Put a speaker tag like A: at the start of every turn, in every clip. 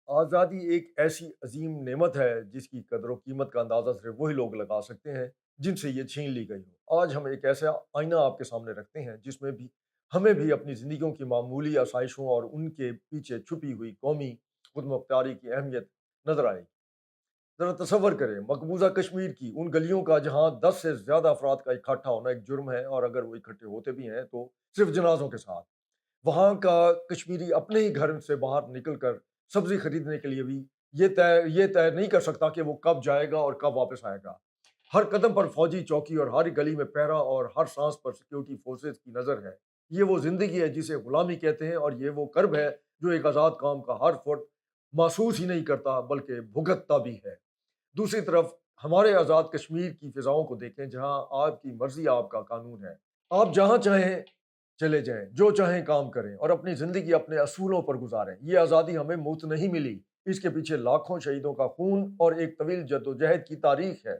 A: آزادی ایک ایسی عظیم نعمت ہے جس کی قدر و قیمت کا اندازہ صرف وہی لوگ لگا سکتے ہیں جن سے یہ چھین لی گئی ہو۔ آج ہم ایک ایسا آئینہ آپ کے سامنے رکھتے ہیں جس میں بھی ہمیں بھی اپنی زندگیوں کی معمولی آسائشوں اور ان کے پیچھے چھپی ہوئی قومی خود مختاری کی اہمیت نظر آئے گی۔ ذرا تصور کریں مقبوضہ کشمیر کی ان گلیوں کا جہاں 10 سے زیادہ افراد کا اکٹھا ہونا ایک جرم ہے، اور اگر وہ اکٹھے ہوتے بھی ہیں تو صرف جنازوں کے ساتھ۔ وہاں کا کشمیری اپنے ہی گھر سے باہر نکل کر سبزی خریدنے کے لیے بھی یہ طے نہیں کر سکتا کہ وہ کب جائے گا اور کب واپس آئے گا۔ ہر قدم پر فوجی چوکی اور ہر گلی میں پہرا اور ہر سانس پر سیکیورٹی فورسز کی نظر ہے۔ یہ وہ زندگی ہے جسے غلامی کہتے ہیں، اور یہ وہ کرب ہے جو ایک آزاد قوم کا ہر فرد محسوس ہی نہیں کرتا بلکہ بھگتتا بھی ہے۔ دوسری طرف ہمارے آزاد کشمیر کی فضاؤں کو دیکھیں جہاں آپ کی مرضی آپ کا قانون ہے۔ آپ جہاں چاہیں چلے جائیں، جو چاہیں کام کریں اور اپنی زندگی اپنے اصولوں پر گزاریں۔ یہ آزادی ہمیں مفت نہیں ملی، اس کے پیچھے لاکھوں شہیدوں کا خون اور ایک طویل جدوجہد کی تاریخ ہے۔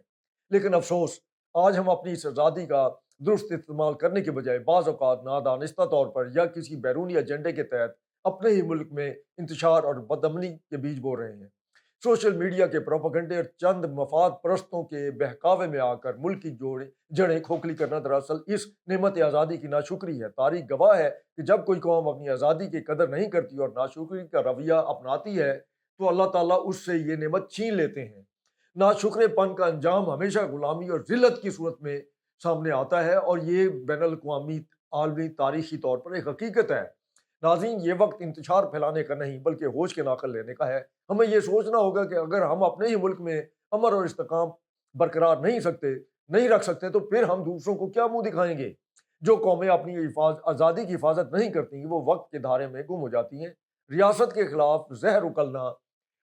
A: لیکن افسوس، آج ہم اپنی اس آزادی کا درست استعمال کرنے کے بجائے بعض اوقات نادانستہ طور پر یا کسی بیرونی ایجنڈے کے تحت اپنے ہی ملک میں انتشار اور بدامنی کے بیج بو رہے ہیں۔ سوشل میڈیا کے پروپیگنڈے اور چند مفاد پرستوں کے بہکاوے میں آ کر ملک کی جڑیں کھوکھلی کرنا دراصل اس نعمت آزادی کی ناشکری ہے۔ تاریخ گواہ ہے کہ جب کوئی قوم اپنی آزادی کی قدر نہیں کرتی اور ناشکری کا رویہ اپناتی ہے تو اللہ تعالیٰ اس سے یہ نعمت چھین لیتے ہیں۔ ناشکرے پن کا انجام ہمیشہ غلامی اور ذلت کی صورت میں سامنے آتا ہے، اور یہ بین الاقوامی عالمی تاریخی طور پر ایک حقیقت ہے۔ ناظرین، یہ وقت انتشار پھیلانے کا نہیں بلکہ ہوش کے ناقل لینے کا ہے۔ ہمیں یہ سوچنا ہوگا کہ اگر ہم اپنے ہی ملک میں امن اور استحکام برقرار نہیں رکھ سکتے تو پھر ہم دوسروں کو کیا منہ دکھائیں گے؟ جو قومیں اپنی آزادی کی حفاظت نہیں کرتی وہ وقت کے دھارے میں گم ہو جاتی ہیں۔ ریاست کے خلاف زہر اگلنا،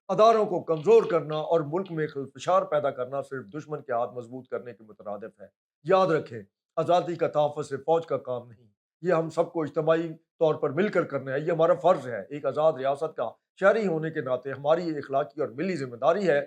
A: اداروں کو کمزور کرنا اور ملک میں خلفشار پیدا کرنا صرف دشمن کے ہاتھ مضبوط کرنے کے مترادف ہے۔ یاد رکھیں، آزادی کا تحفظ صرف فوج کا کام نہیں، یہ ہم سب کو اجتماعی طور پر مل کر کرنا ہے۔ یہ ہمارا فرض ہے۔ ایک آزاد ریاست کا شہری ہونے کے ناطے ہماری یہ اخلاقی اور ملی ذمہ داری ہے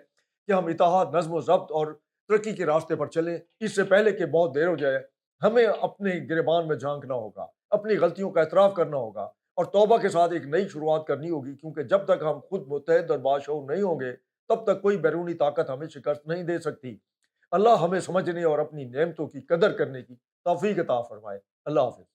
A: کہ ہم اتحاد، نظم و ضبط اور ترقی کے راستے پر چلیں۔ اس سے پہلے کہ بہت دیر ہو جائے، ہمیں اپنے گریبان میں جھانکنا ہوگا، اپنی غلطیوں کا اعتراف کرنا ہوگا اور توبہ کے ساتھ ایک نئی شروعات کرنی ہوگی، کیونکہ جب تک ہم خود متحد اور باشعور نہیں ہوں گے تب تک کوئی بیرونی طاقت ہمیں شکست نہیں دے سکتی۔ اللہ ہمیں سمجھنے اور اپنی نعمتوں کی قدر کرنے کی توفیق عطا فرمائے۔ اللہ حافظ۔